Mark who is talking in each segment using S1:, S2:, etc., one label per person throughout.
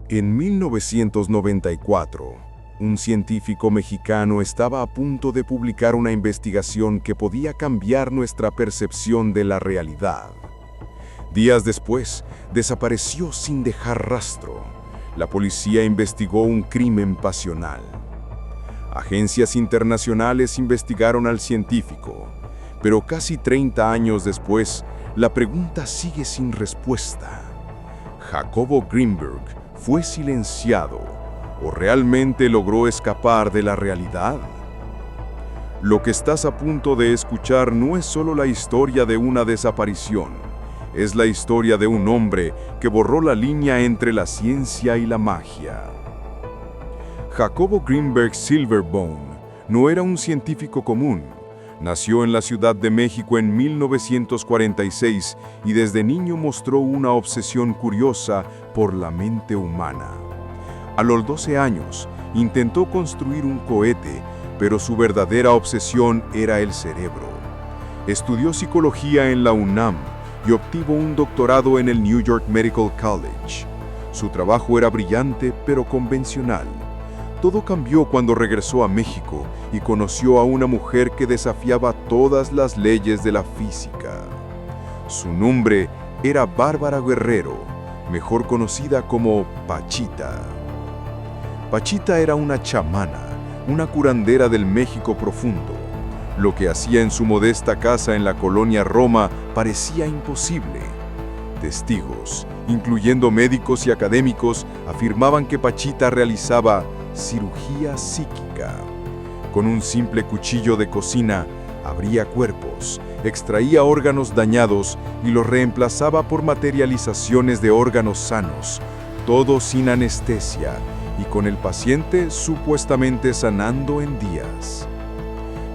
S1: En 1994, un científico mexicano estaba a punto de publicar una investigación que podía cambiar nuestra percepción de la realidad. Días después, desapareció sin dejar rastro. La policía investigó un crimen pasional. Agencias internacionales investigaron al científico, pero casi 30 años después, la pregunta sigue sin respuesta. ¿Jacobo Greenberg fue silenciado o realmente logró escapar de la realidad? Lo que estás a punto de escuchar no es solo la historia de una desaparición, es la historia de un hombre que borró la línea entre la ciencia y la magia. Jacobo Greenberg Silverbaum no era un científico común. Nació en la Ciudad de México en 1946 y desde niño mostró una obsesión curiosa por la mente humana. A los 12 años, intentó construir un cohete, pero su verdadera obsesión era el cerebro. Estudió psicología en la UNAM y obtuvo un doctorado en el New York Medical College. Su trabajo era brillante, pero convencional. Todo cambió cuando regresó a México y conoció a una mujer que desafiaba todas las leyes de la física. Su nombre era Bárbara Guerrero, mejor conocida como Pachita. Pachita era una chamana, una curandera del México profundo. Lo que hacía en su modesta casa en la colonia Roma parecía imposible. Testigos, incluyendo médicos y académicos, afirmaban que Pachita realizaba cirugía psíquica. Con un simple cuchillo de cocina, abría cuerpos, extraía órganos dañados y los reemplazaba por materializaciones de órganos sanos, todo sin anestesia y con el paciente supuestamente sanando en días.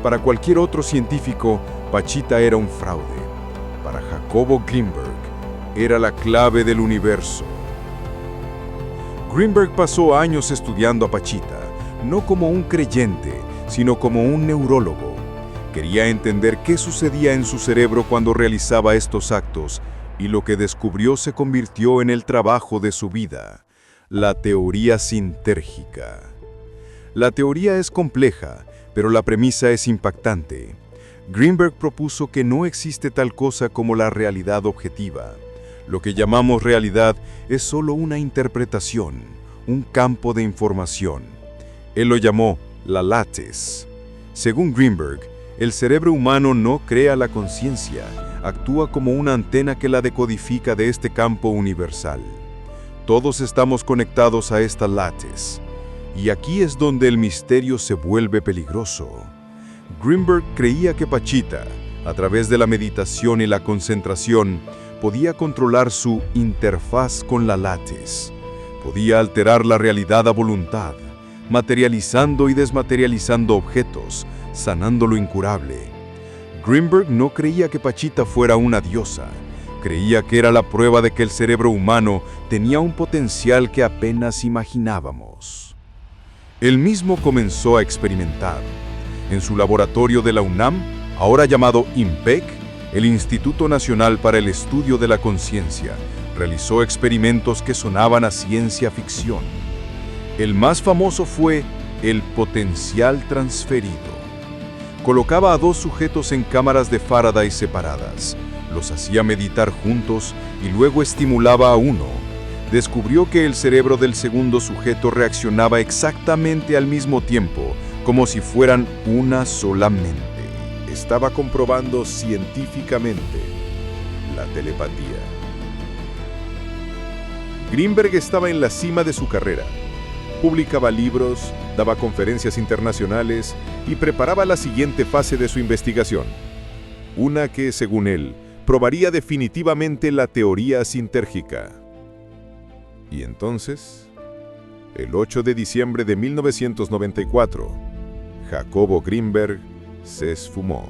S1: Para cualquier otro científico, Pachita era un fraude. Para Jacobo Greenberg, era la clave del universo. Greenberg pasó años estudiando a Pachita, no como un creyente, sino como un neurólogo. Quería entender qué sucedía en su cerebro cuando realizaba estos actos, y lo que descubrió se convirtió en el trabajo de su vida, la teoría sintérgica. La teoría es compleja, pero la premisa es impactante. Greenberg propuso que no existe tal cosa como la realidad objetiva. Lo que llamamos realidad es solo una interpretación, un campo de información. Él lo llamó la lattice. Según Greenberg, el cerebro humano no crea la conciencia, actúa como una antena que la decodifica de este campo universal. Todos estamos conectados a esta lattice, y aquí es donde el misterio se vuelve peligroso. Greenberg creía que Pachita, a través de la meditación y la concentración, podía controlar su interfaz con la lattice. Podía alterar la realidad a voluntad, materializando y desmaterializando objetos, sanando lo incurable. Greenberg no creía que Pachita fuera una diosa. Creía que era la prueba de que el cerebro humano tenía un potencial que apenas imaginábamos. Él mismo comenzó a experimentar. En su laboratorio de la UNAM, ahora llamado INPEC, el Instituto Nacional para el Estudio de la Conciencia, realizó experimentos que sonaban a ciencia ficción. El más famoso fue el potencial transferido. Colocaba a dos sujetos en cámaras de Faraday separadas, los hacía meditar juntos y luego estimulaba a uno. Descubrió que el cerebro del segundo sujeto reaccionaba exactamente al mismo tiempo, como si fueran una sola mente. Estaba comprobando científicamente la telepatía. Greenberg estaba en la cima de su carrera. Publicaba libros, daba conferencias internacionales y preparaba la siguiente fase de su investigación. Una que, según él, probaría definitivamente la teoría sintérgica. Y entonces, el 8 de diciembre de 1994, Jacobo Greenberg se esfumó.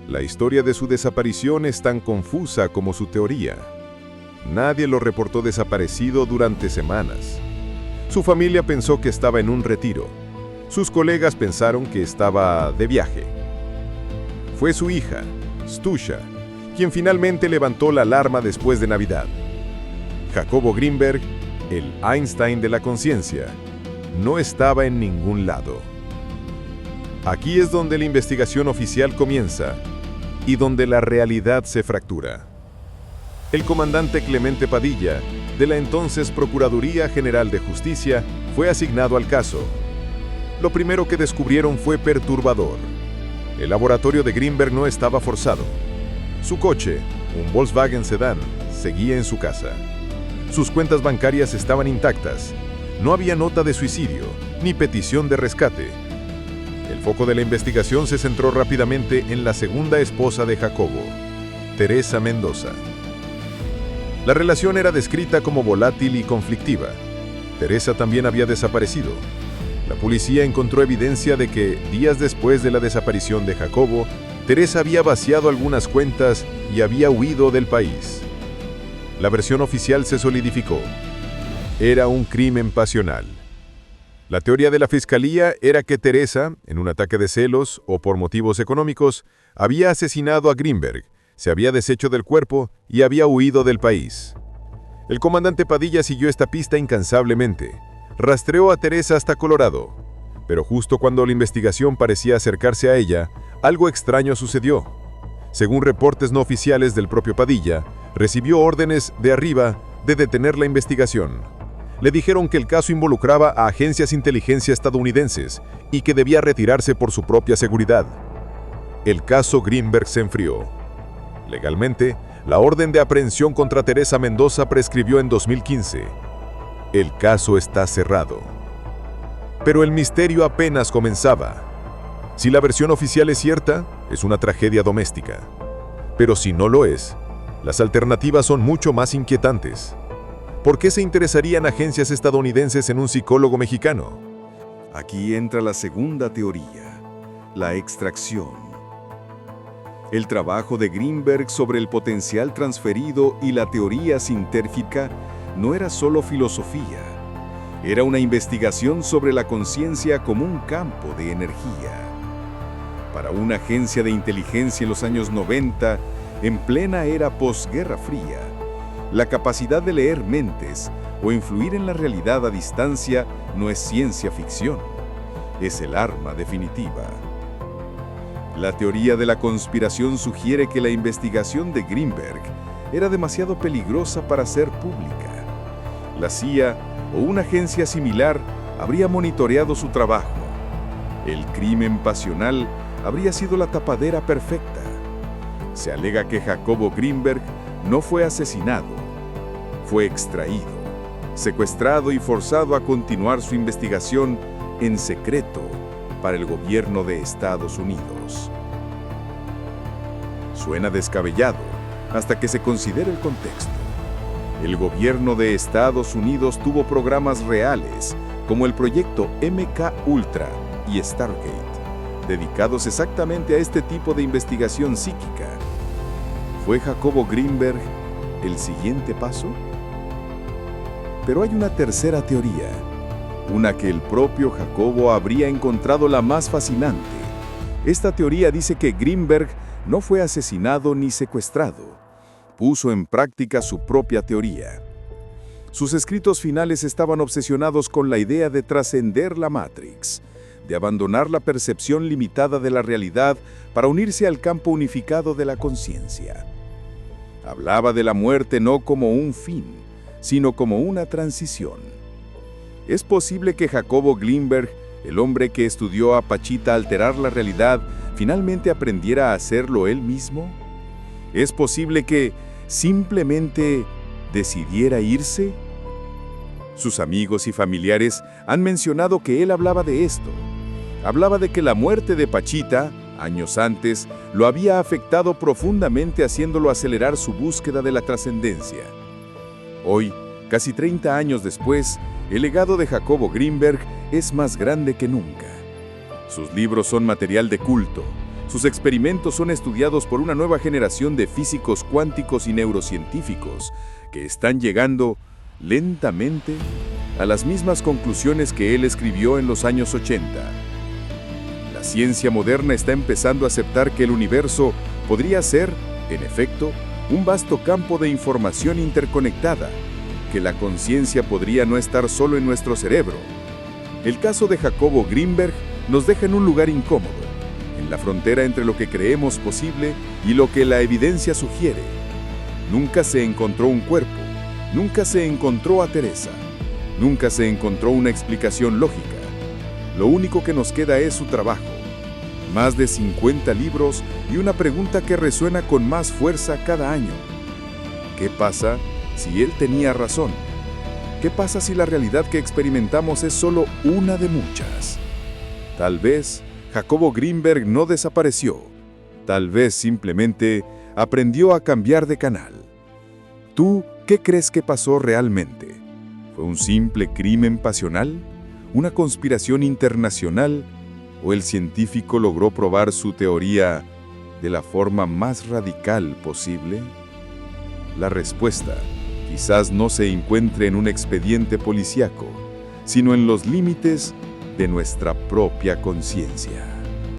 S1: La historia de su desaparición es tan confusa como su teoría. Nadie lo reportó desaparecido durante semanas. Su familia pensó que estaba en un retiro. Sus colegas pensaron que estaba de viaje. Fue su hija, Stusha, quien finalmente levantó la alarma después de Navidad. Jacobo Greenberg
S2: el Einstein de la conciencia, no estaba en ningún lado. Aquí es donde la investigación oficial comienza y donde la realidad se fractura. El comandante Clemente Padilla, de la entonces Procuraduría General de Justicia, fue asignado al caso. Lo primero que descubrieron fue perturbador. El laboratorio de Greenberg no estaba forzado. Su coche, un Volkswagen Sedán, seguía en su casa. Sus cuentas bancarias estaban intactas. No había nota de suicidio, ni petición de rescate. El foco de la investigación se centró rápidamente en la segunda esposa de Jacobo, Teresa Mendoza. La relación era descrita como volátil y conflictiva. Teresa también había desaparecido. La policía encontró evidencia de que, días después de la desaparición de Jacobo, Teresa había vaciado algunas cuentas y había huido del país. La versión oficial se solidificó. Era un crimen pasional. La teoría de la fiscalía era que Teresa, en un ataque de celos o por motivos económicos, había asesinado a Greenberg, se había deshecho del cuerpo y había huido del país. El comandante Padilla siguió esta pista incansablemente. Rastreó a Teresa hasta Colorado, pero justo cuando la investigación parecía acercarse a ella, algo extraño sucedió. Según reportes no oficiales del propio Padilla, recibió órdenes de arriba de detener la investigación. Le dijeron que el caso involucraba a agencias de inteligencia estadounidenses y que debía retirarse por su propia seguridad. El caso Greenberg se enfrió. Legalmente, la orden de aprehensión contra Teresa Mendoza prescribió en 2015. El caso está cerrado. Pero el misterio apenas comenzaba. Si la versión oficial es cierta, es una tragedia doméstica. Pero si no lo es, las alternativas son mucho más inquietantes. ¿Por qué se interesarían agencias estadounidenses en un psicólogo mexicano?
S1: Aquí entra la segunda teoría, la extracción. El trabajo de Greenberg sobre el potencial transferido y la teoría sintérgica no era solo filosofía, era una investigación sobre la conciencia como un campo de energía. Para una agencia de inteligencia en los años 90, en plena era posguerra fría, la capacidad de leer mentes o influir en la realidad a distancia no es ciencia ficción, es el arma definitiva. La teoría de la conspiración sugiere que la investigación de Greenberg era demasiado peligrosa para ser pública. La CIA o una agencia similar habría monitoreado su trabajo. El crimen pasional habría sido la tapadera perfecta. Se alega que Jacobo Greenberg no fue asesinado, fue extraído, secuestrado y forzado a continuar su investigación en secreto para el gobierno de Estados Unidos. Suena descabellado hasta que se considere el contexto. El gobierno de Estados Unidos tuvo programas reales, como el proyecto MK Ultra y Stargate, dedicados exactamente a este tipo de investigación psíquica. ¿Fue Jacobo Greenberg el siguiente paso? Pero hay una tercera teoría, una que el propio Jacobo habría encontrado la más fascinante. Esta teoría dice que Greenberg no fue asesinado ni secuestrado. Puso en práctica su propia teoría. Sus escritos finales estaban obsesionados con la idea de trascender la Matrix, de abandonar la percepción limitada de la realidad para unirse al campo unificado de la conciencia. Hablaba de la muerte no como un fin, sino como una transición. ¿Es posible que Jacobo Greenberg, el hombre que estudió a Pachita alterar la realidad, finalmente aprendiera a hacerlo él mismo? ¿Es posible que simplemente decidiera irse? Sus amigos y familiares han mencionado que él hablaba de esto. Hablaba de que la muerte de Pachita, años antes, lo había afectado profundamente, haciéndolo acelerar su búsqueda de la trascendencia. Hoy, casi 30 años después, el legado de Jacobo Greenberg es más grande que nunca. Sus libros son material de culto. Sus experimentos son estudiados por una nueva generación de físicos cuánticos y neurocientíficos que están llegando lentamente a las mismas conclusiones que él escribió en los años 80. La ciencia moderna está empezando a aceptar que el universo podría ser, en efecto, un vasto campo de información interconectada, que la conciencia podría no estar solo en nuestro cerebro. El caso de Jacobo Greenberg nos deja en un lugar incómodo, en la frontera entre lo que creemos posible y lo que la evidencia sugiere. Nunca se encontró un cuerpo, nunca se encontró a Teresa, nunca se encontró una explicación lógica. Lo único que nos queda es su trabajo. Más de 50 libros y una pregunta que resuena con más fuerza cada año. ¿Qué pasa si él tenía razón? ¿Qué pasa si la realidad que experimentamos es solo una de muchas? Tal vez Jacobo Greenberg no desapareció. Tal vez simplemente aprendió a cambiar de canal. ¿Tú qué crees que pasó realmente? ¿Fue un simple crimen pasional? ¿Una conspiración internacional? ¿O el científico logró probar su teoría de la forma más radical posible? La respuesta quizás no se encuentre en un expediente policíaco, sino en los límites de nuestra propia conciencia.